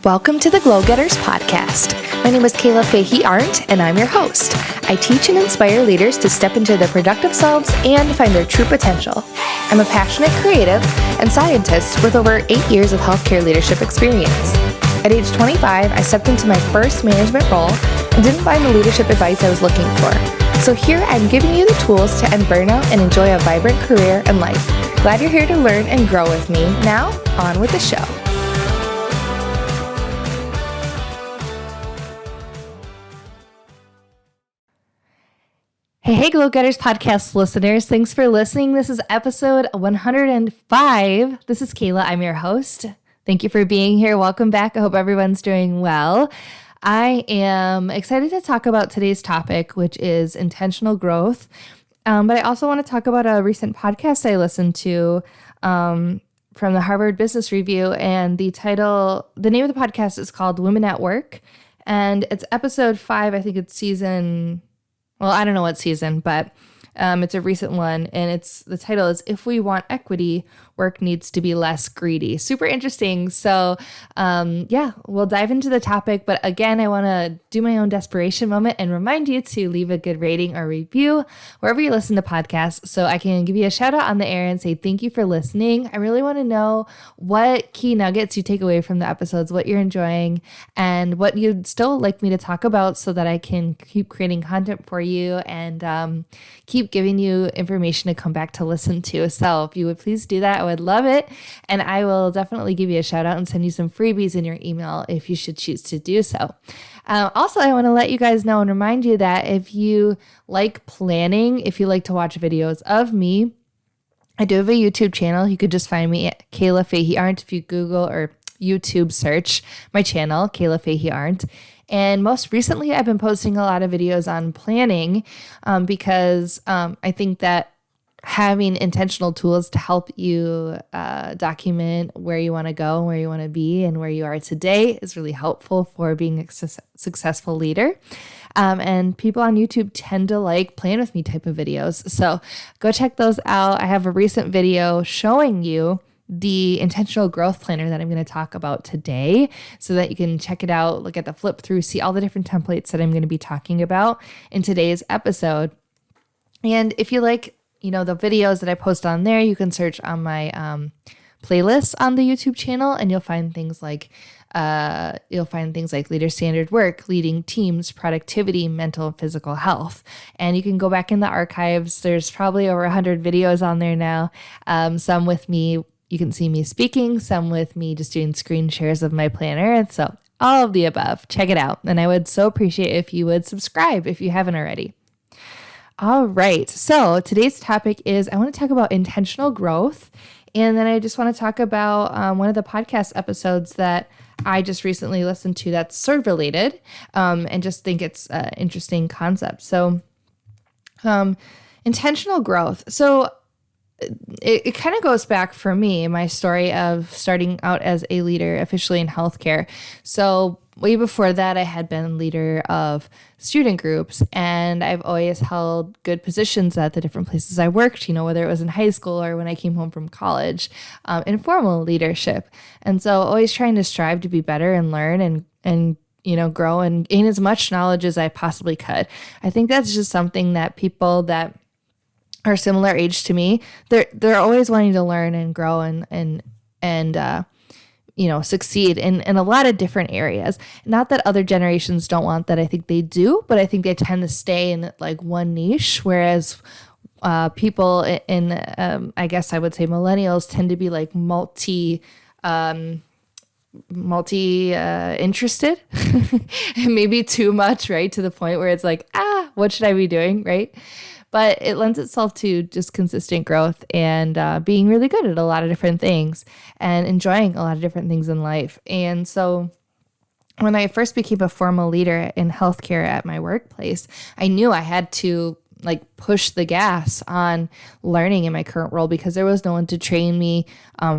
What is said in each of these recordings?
Welcome to the Glow Getters podcast. My name is Fahey-Ahrndt, and I'm your host. I teach and inspire leaders to step into their productive selves and find their true potential. I'm a passionate creative and scientist with over 8 years of healthcare leadership experience. At age 25, I stepped into my first management role and didn't find the leadership advice I was looking for. So here I'm giving you the tools to end burnout and enjoy a vibrant career and life. Glad you're here to learn and grow with me. Now, on with the show. Hey, Glow Getters podcast listeners. Thanks for listening. This is episode 105. This is Kayla. I'm your host. Thank you for being here. Welcome back. I hope everyone's doing well. I am excited to talk about today's topic, which is intentional growth. But I also want to talk about a recent podcast I listened to from the Harvard Business Review. And the name of the podcast is called Women at Work. And it's episode 5. I think it's season... Well, I don't know what season, but it's a recent one, and the title is "If We Want Equity, Work Needs to Be Less Greedy." Super interesting. So, we'll dive into the topic. But again, I want to do my own desperation moment and remind you to leave a good rating or review wherever you listen to podcasts, so I can give you a shout out on the air and say thank you for listening. I really want to know what key nuggets you take away from the episodes, what you're enjoying, and what you'd still like me to talk about, so that I can keep creating content for you and keep giving you information to come back to listen to. So if you would please do that, I would love it. And I will definitely give you a shout out and send you some freebies in your email if you should choose to do so. Also, I want to let you guys know and remind you that if you like planning, if you like to watch videos of me, I do have a YouTube channel. You could just find me at Kayla Fahey-Ahrndt if you Google or YouTube search my channel, Kayla Fahey-Ahrndt. And most recently, I've been posting a lot of videos on planning because I think that having intentional tools to help you document where you want to go, where you want to be, and where you are today is really helpful for being a successful leader. And people on YouTube tend to like plan with me type of videos. So go check those out. I have a recent video showing you the intentional growth planner that I'm going to talk about today, so that you can check it out, look at the flip through, see all the different templates that I'm going to be talking about in today's episode. And if you like, the videos that I post on there, you can search on my playlist on the YouTube channel, and you'll find things like leader standard work, leading teams, productivity, mental and physical health. And you can go back in the archives. There's probably over 100 videos on there now. Some with me, you can see me speaking, some with me just doing screen shares of my planner. And so all of the above, check it out. And I would so appreciate if you would subscribe if you haven't already. All right. So today's topic is, I want to talk about intentional growth. And then I just want to talk about one of the podcast episodes that I just recently listened to that's sort of related, and just think it's an interesting concept. So intentional growth. So it kind of goes back for me, my story of starting out as a leader officially in healthcare. So way before that, I had been leader of student groups, and I've always held good positions at the different places I worked, whether it was in high school or when I came home from college, in formal leadership. And so always trying to strive to be better and learn and grow and gain as much knowledge as I possibly could. I think that's just something that people that are similar age to me, they're always wanting to learn and grow and succeed in a lot of different areas. Not that other generations don't want that. I think they do, but I think they tend to stay in like one niche, whereas people in I guess I would say millennials tend to be like multi interested, maybe too much, right? To the point where it's like, what should I be doing, right? But it lends itself to just consistent growth and being really good at a lot of different things and enjoying a lot of different things in life. And so when I first became a formal leader in healthcare at my workplace, I knew I had to like push the gas on learning in my current role because there was no one to train me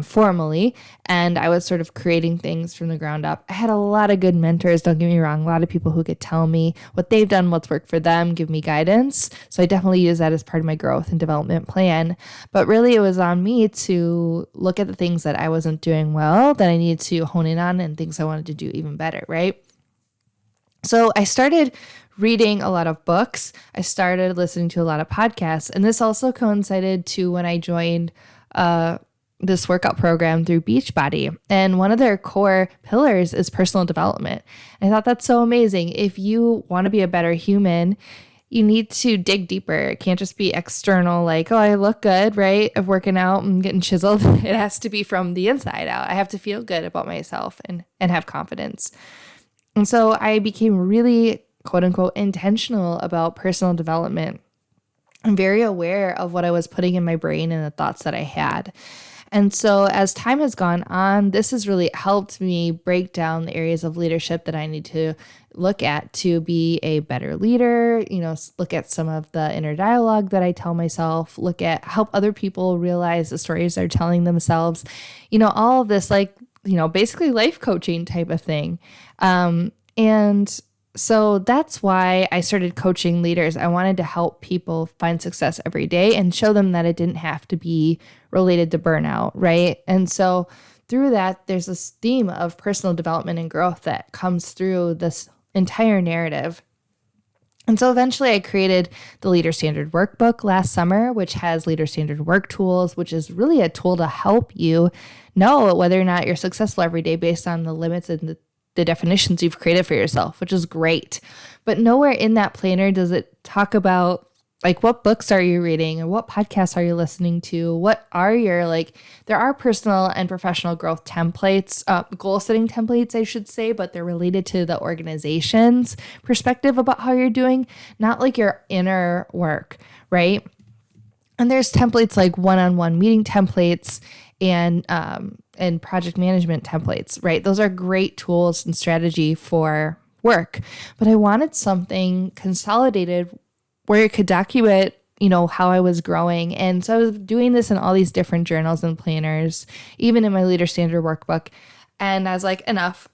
formally. And I was sort of creating things from the ground up. I had a lot of good mentors, don't get me wrong, a lot of people who could tell me what they've done, what's worked for them, give me guidance. So I definitely use that as part of my growth and development plan. But really it was on me to look at the things that I wasn't doing well, that I needed to hone in on, and things I wanted to do even better, right? So I started reading a lot of books. I started listening to a lot of podcasts. And this also coincided to when I joined this workout program through Beachbody. And one of their core pillars is personal development. I thought that's so amazing. If you want to be a better human, you need to dig deeper. It can't just be external, like, oh, I look good, right? Of working out and getting chiseled. It has to be from the inside out. I have to feel good about myself and have confidence. And so I became really, quote unquote, intentional about personal development. I'm very aware of what I was putting in my brain and the thoughts that I had. And so as time has gone on, this has really helped me break down the areas of leadership that I need to look at to be a better leader, look at some of the inner dialogue that I tell myself, look at help other people realize the stories they're telling themselves, all of this, like, basically life coaching type of thing. And so that's why I started coaching leaders. I wanted to help people find success every day and show them that it didn't have to be related to burnout, right? And so through that, there's this theme of personal development and growth that comes through this entire narrative. And so eventually I created the Leader Standard Workbook last summer, which has Leader Standard Work Tools, which is really a tool to help you know whether or not you're successful every day based on the limits and the definitions you've created for yourself, which is great. But nowhere in that planner does it talk about, like, what books are you reading or what podcasts are you listening to? What are your, there are personal and professional growth templates, goal setting templates, I should say, but they're related to the organization's perspective about how you're doing, not like your inner work, right? And there's templates like one-on-one meeting templates and project management templates, right? Those are great tools and strategy for work. But I wanted something consolidated where it could document, how I was growing. And so I was doing this in all these different journals and planners, even in my Leader Standard Workbook. And I was like, enough.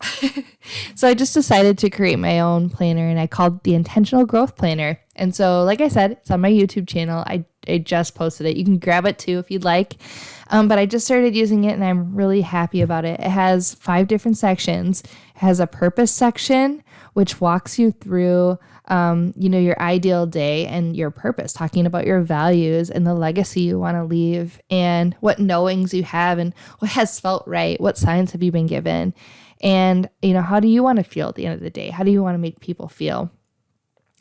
So I just decided to create my own planner, and I called the Intentional Growth Planner. And so, like I said, it's on my YouTube channel. I just posted it. You can grab it too if you'd like. But I just started using it, and I'm really happy about it. It has 5 different sections. It has a purpose section, which walks you through, your ideal day and your purpose, talking about your values and the legacy you want to leave and what knowings you have and what has felt right. What signs have you been given? And, how do you want to feel at the end of the day? How do you want to make people feel?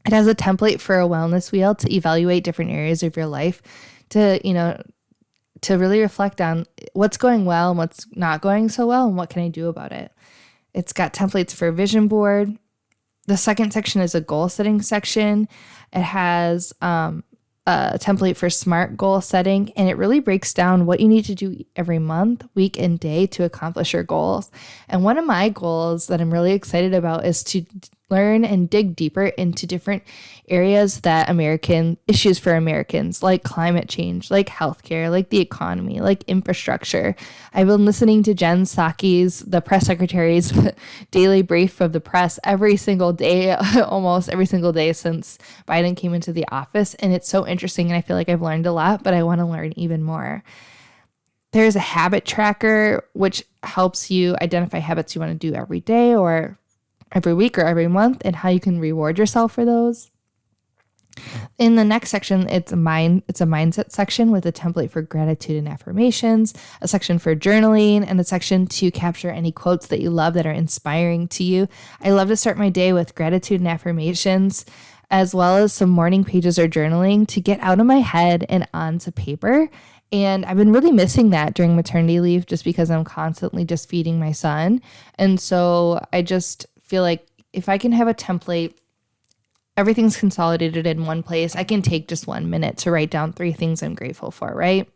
It has a template for a wellness wheel to evaluate different areas of your life to really reflect on what's going well and what's not going so well and what can I do about it. It's got templates for a vision board. The second section is a goal setting section. It has a template for smart goal setting, and it really breaks down what you need to do every month, week, and day to accomplish your goals. And one of my goals that I'm really excited about is to learn and dig deeper into different areas that issues for Americans, like climate change, like healthcare, like the economy, like infrastructure. I've been listening to Jen Psaki's, the press secretary's daily brief of the press every single day, almost every single day since Biden came into the office. And it's so interesting. And I feel like I've learned a lot, but I want to learn even more. There's a habit tracker, which helps you identify habits you want to do every day or every week or every month, and how you can reward yourself for those. In the next section, it's a mindset section with a template for gratitude and affirmations, a section for journaling, and a section to capture any quotes that you love that are inspiring to you. I love to start my day with gratitude and affirmations, as well as some morning pages or journaling to get out of my head and onto paper. And I've been really missing that during maternity leave just because I'm constantly just feeding my son. And so I just feel like if I can have a template, everything's consolidated in one place, I can take just 1 minute to write down 3 things I'm grateful for, right?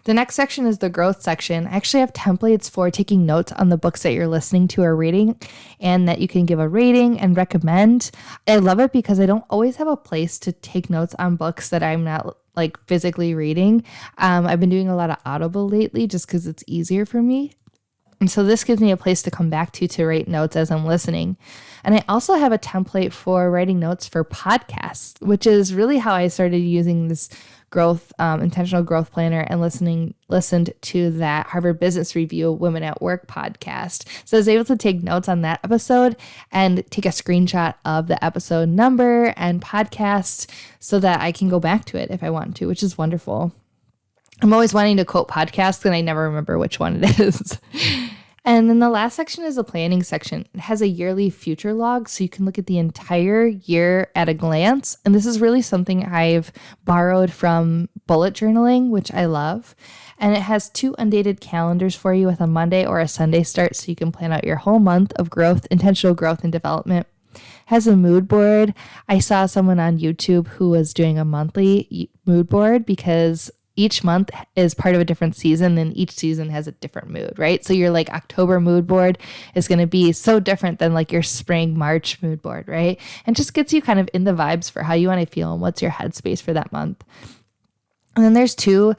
The next section is the growth section. I actually have templates for taking notes on the books that you're listening to or reading, and that you can give a rating and recommend. I love it because I don't always have a place to take notes on books that I'm not like physically reading. I've been doing a lot of Audible lately just because it's easier for me. And so this gives me a place to come back to write notes as I'm listening. And I also have a template for writing notes for podcasts, which is really how I started using this intentional growth planner and listened to that Harvard Business Review Women at Work podcast. So I was able to take notes on that episode and take a screenshot of the episode number and podcast so that I can go back to it if I want to, which is wonderful. I'm always wanting to quote podcasts and I never remember which one it is. And then the last section is the planning section. It has a yearly future log, so you can look at the entire year at a glance. And this is really something I've borrowed from bullet journaling, which I love. And it has 2 undated calendars for you with a Monday or a Sunday start, so you can plan out your whole month of growth, intentional growth and development. It has a mood board. I saw someone on YouTube who was doing a monthly mood board because each month is part of a different season and each season has a different mood, right? So your like October mood board is going to be so different than like your spring, March mood board, right? And just gets you kind of in the vibes for how you want to feel and what's your headspace for that month. And then there's 2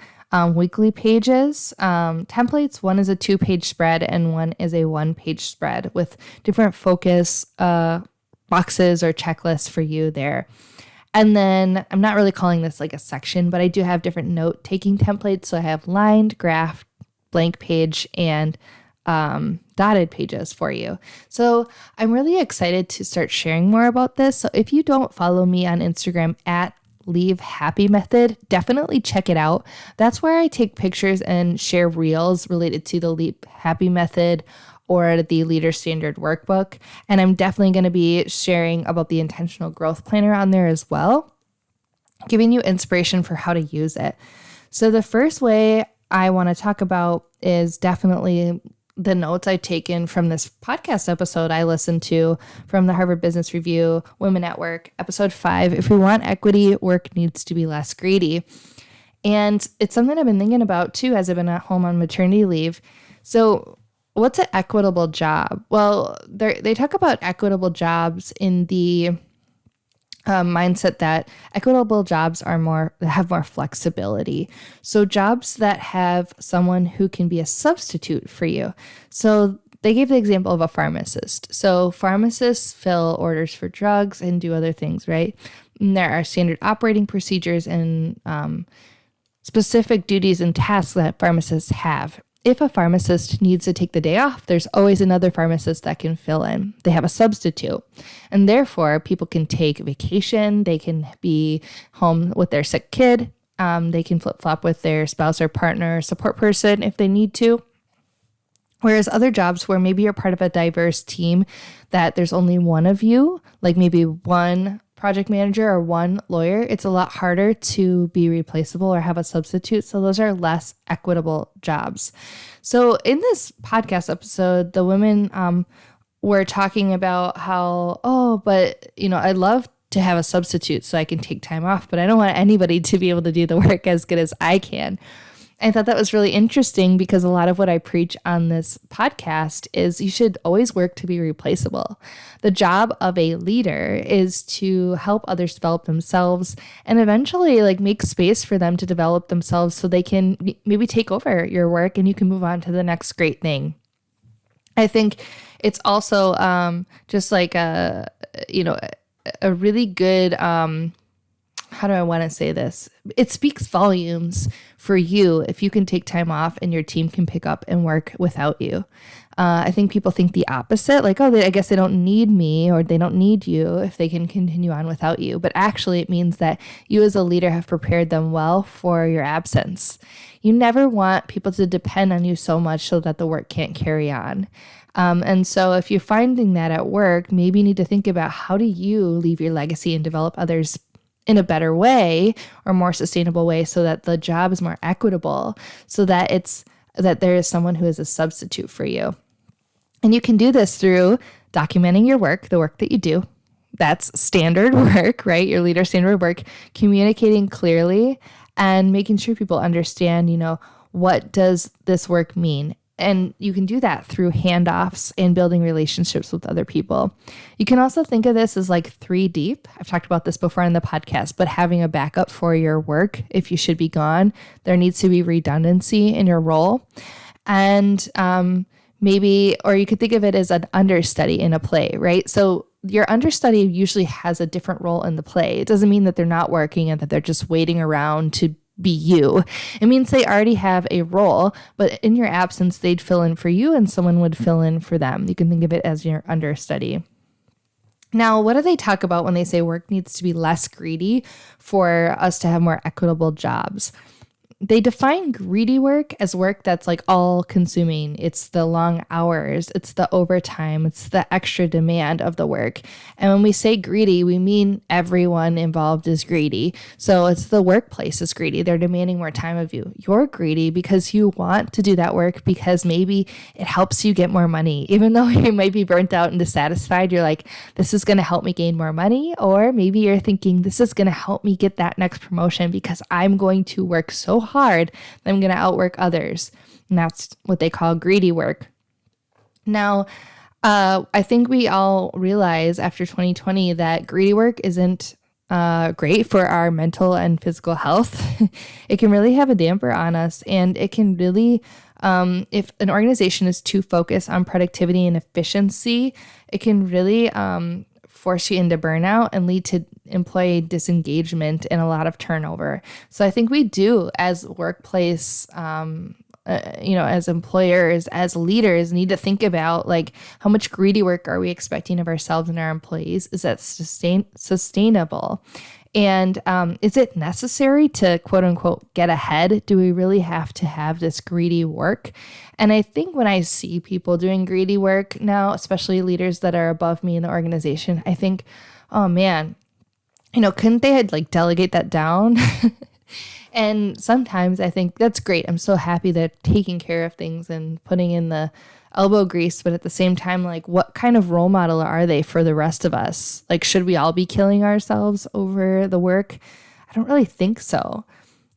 weekly pages, templates. One is a 2-page spread and one is a 1-page spread with different focus boxes or checklists for you there. And then I'm not really calling this like a section, but I do have different note-taking templates. So I have lined, graphed, blank page, and dotted pages for you. So I'm really excited to start sharing more about this. So if you don't follow me on Instagram at Leave Happy Method, definitely check it out. That's where I take pictures and share reels related to the Leave Happy Method or the Leader Standard Workbook. And I'm definitely going to be sharing about the Intentional Growth Planner on there as well, giving you inspiration for how to use it. So the first way I want to talk about is definitely the notes I've taken from this podcast episode I listened to from the Harvard Business Review, Women at Work, episode 5. If we want equity, work needs to be less greedy. And it's something I've been thinking about too as I've been at home on maternity leave. So what's an equitable job? Well, they talk about equitable jobs in the mindset that equitable jobs have more flexibility. So jobs that have someone who can be a substitute for you. So they gave the example of a pharmacist. So pharmacists fill orders for drugs and do other things, right? And there are standard operating procedures and specific duties and tasks that pharmacists have. If a pharmacist needs to take the day off, there's always another pharmacist that can fill in. They have a substitute. And therefore, people can take vacation. They can be home with their sick kid. They can flip-flop with their spouse or partner or support person if they need to. Whereas other jobs where maybe you're part of a diverse team that there's only one of you, like maybe one project manager or one lawyer, it's a lot harder to be replaceable or have a substitute. So those are less equitable jobs. So in this podcast episode, the women were talking about how, I'd love to have a substitute so I can take time off, but I don't want anybody to be able to do the work as good as I can. I thought that was really interesting because a lot of what I preach on this podcast is you should always work to be replaceable. The job of a leader is to help others develop themselves and eventually make space for them to develop themselves so they can maybe take over your work and you can move on to the next great thing. I think it's also just like a really good how do I want to say this? It speaks volumes for you if you can take time off and your team can pick up and work without you. I think people think the opposite, I guess they don't need me or they don't need you if they can continue on without you. But actually, it means that you as a leader have prepared them well for your absence. You never want people to depend on you so much so that the work can't carry on. And so if you're finding that at work, maybe you need to think about how do you leave your legacy and develop others in a better way or more sustainable way so that the job is more equitable, so that there is someone who is a substitute for you. And you can do this through documenting your work, the work that you do. That's standard work, right? Your leader standard work, communicating clearly and making sure people understand, what does this work mean? And you can do that through handoffs and building relationships with other people. You can also think of this as like 3 deep. I've talked about this before on the podcast, but having a backup for your work if you should be gone. There needs to be redundancy in your role. And maybe, or you could think of it as an understudy in a play, right? So your understudy usually has a different role in the play. It doesn't mean that they're not working and that they're just waiting around to be you. It means they already have a role, but in your absence, they'd fill in for you and someone would fill in for them. You can think of it as your understudy. Now, what do they talk about when they say work needs to be less greedy for us to have more equitable jobs? They define greedy work as work that's like all consuming. It's the long hours, it's the overtime, it's the extra demand of the work. And when we say greedy, we mean everyone involved is greedy. So it's the workplace is greedy. They're demanding more time of you. You're greedy because you want to do that work because maybe it helps you get more money. Even though you might be burnt out and dissatisfied, you're like, this is going to help me gain more money. Or maybe you're thinking, this is going to help me get that next promotion because I'm going to work so hard that I'm going to outwork others. And that's what they call greedy work. Now, I think we all realize after 2020 that greedy work isn't great for our mental and physical health. It can really have a damper on us, and it can really, if an organization is too focused on productivity and efficiency, it can really force you into burnout and lead to employee disengagement and a lot of turnover. So I think we do, as workplace, as employers, as leaders, need to think about like how much greedy work are we expecting of ourselves and our employees? Is that sustainable? And is it necessary to quote unquote get ahead? Do we really have to have this greedy work? And I think when I see people doing greedy work now, especially leaders that are above me in the organization, I think, oh man, couldn't they like delegate that down? And sometimes I think that's great. I'm so happy they're taking care of things and putting in the elbow grease. But at the same time, like, what kind of role model are they for the rest of us? Like, should we all be killing ourselves over the work? I don't really think so.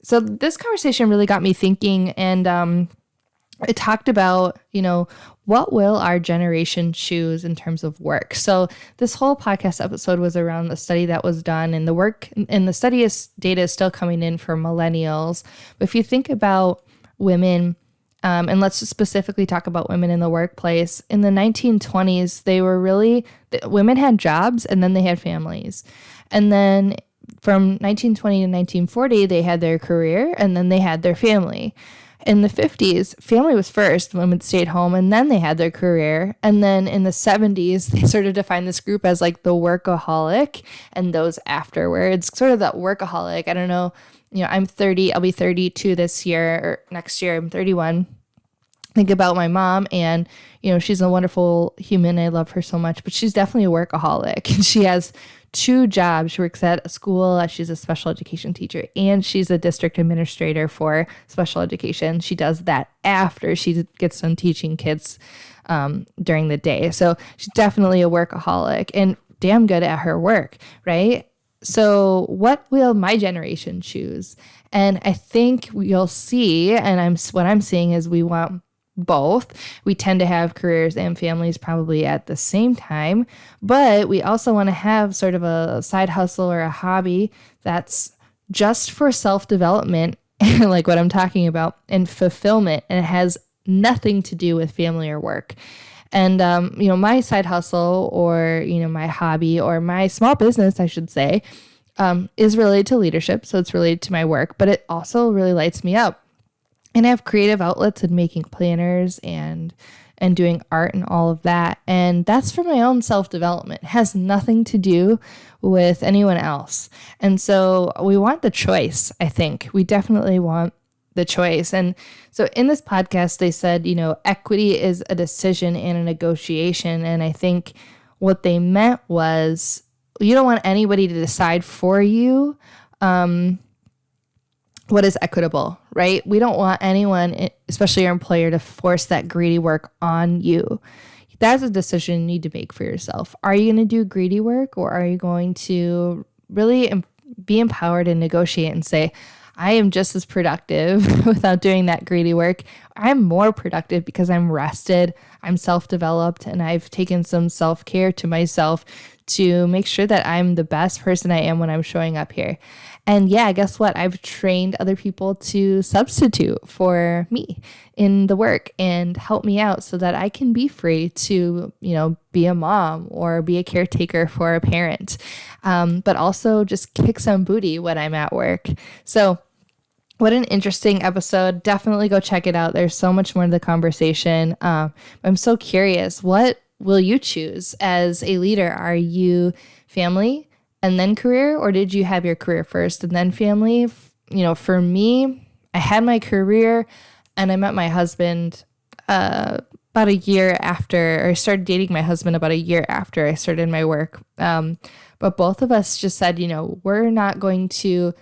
So this conversation really got me thinking, and it talked about, what will our generation choose in terms of work? So this whole podcast episode was around the study that was done, and the work and the study data is still coming in for millennials. But if you think about women, and let's just specifically talk about women in the workplace, in the 1920s, women had jobs and then they had families. And then from 1920 to 1940, they had their career and then they had their family. In the 50s, family was first, women stayed home, and then they had their career. And then in the 70s, they sort of defined this group as like the workaholic and those afterwards, sort of that workaholic. I don't know, I'm 30, I'll be 32 this year, or next year, I'm 31. Think about my mom, and she's a wonderful human. I love her so much, but she's definitely a workaholic. And she has 2 jobs. She works at a school. She's a special education teacher, and she's a district administrator for special education. She does that after she gets done teaching kids during the day. So she's definitely a workaholic and damn good at her work, right? So what will my generation choose? And I think you'll see, and what I'm seeing is we want both. We tend to have careers and families probably at the same time, but we also want to have sort of a side hustle or a hobby that's just for self-development, like what I'm talking about, and fulfillment, and it has nothing to do with family or work. And, my side hustle or, my hobby or my small business, I should say, is related to leadership. So it's related to my work, but it also really lights me up. And I have creative outlets in making planners and doing art and all of that. And that's for my own self-development. It has nothing to do with anyone else. And so we want the choice, I think. We definitely want the choice. And so in this podcast, they said, equity is a decision and a negotiation. And I think what they meant was you don't want anybody to decide for you what is equitable, right? We don't want anyone, especially your employer, to force that greedy work on you. That's a decision you need to make for yourself. Are you going to do greedy work, or are you going to really be empowered and negotiate and say, I am just as productive without doing that greedy work. I'm more productive because I'm rested, I'm self-developed, and I've taken some self-care to myself to make sure that I'm the best person I am when I'm showing up here. And yeah, guess what? I've trained other people to substitute for me in the work and help me out so that I can be free to, be a mom or be a caretaker for a parent, but also just kick some booty when I'm at work. So what an interesting episode. Definitely go check it out. There's so much more to the conversation. I'm so curious. What will you choose as a leader? Are you family and then career, or did you have your career first and then family? For me, I had my career and I met my husband about a year after, or started dating my husband about a year after I started my work. But both of us just said, we're not going to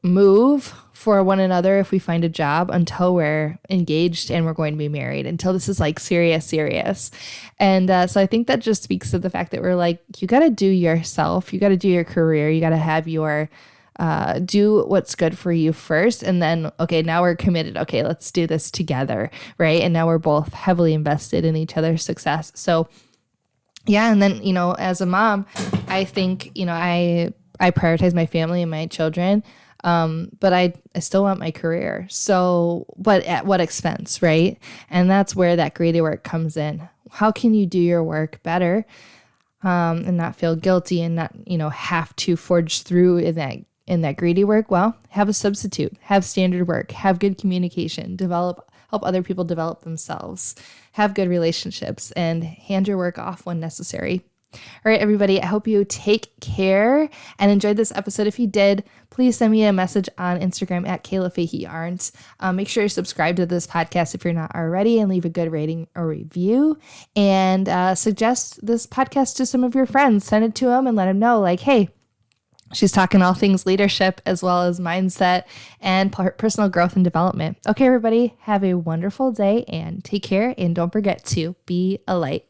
move for one another if we find a job until we're engaged and we're going to be married, until this is like serious. And so I think that just speaks to the fact that we're like, you got to do yourself, you got to do your career, you got to have your, do what's good for you first. And then, okay, now we're committed. Okay, let's do this together. Right. And now we're both heavily invested in each other's success. So yeah. And then, as a mom, I think, I prioritize my family and my children, but I still want my career. So, but at what expense, right? And that's where that greedy work comes in. How can you do your work better and not feel guilty and not, have to forge through in that greedy work? Well, have a substitute, have standard work, have good communication, help other people develop themselves, have good relationships, and hand your work off when necessary. All right, everybody, I hope you take care and enjoyed this episode. If you did, please send me a message on Instagram at Kayla Fahey-Ahrndt. Make sure you subscribe to this podcast if you're not already and leave a good rating or review, and suggest this podcast to some of your friends. Send it to them and let them know, like, hey, she's talking all things leadership as well as mindset and personal growth and development. Okay, everybody, have a wonderful day and take care. And don't forget to be a light.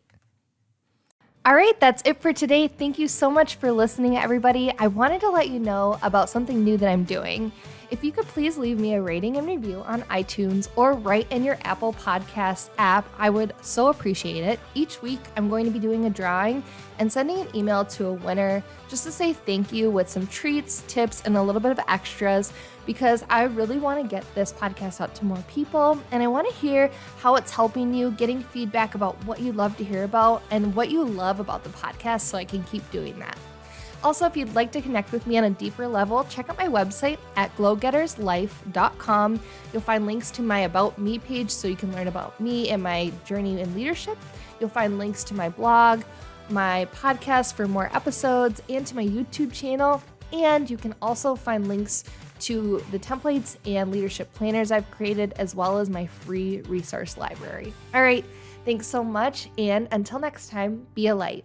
All right, that's it for today. Thank you so much for listening, everybody. I wanted to let you know about something new that I'm doing. If you could please leave me a rating and review on iTunes or write in your Apple Podcasts app, I would so appreciate it. Each week, I'm going to be doing a drawing and sending an email to a winner just to say thank you with some treats, tips, and a little bit of extras, because I really want to get this podcast out to more people, and I want to hear how it's helping you, getting feedback about what you love to hear about and what you love about the podcast so I can keep doing that. Also, if you'd like to connect with me on a deeper level, check out my website at glowgetterslife.com. You'll find links to my About Me page so you can learn about me and my journey in leadership. You'll find links to my blog, my podcast for more episodes, and to my YouTube channel. And you can also find links to the templates and leadership planners I've created, as well as my free resource library. All right, thanks so much. And until next time, be a light.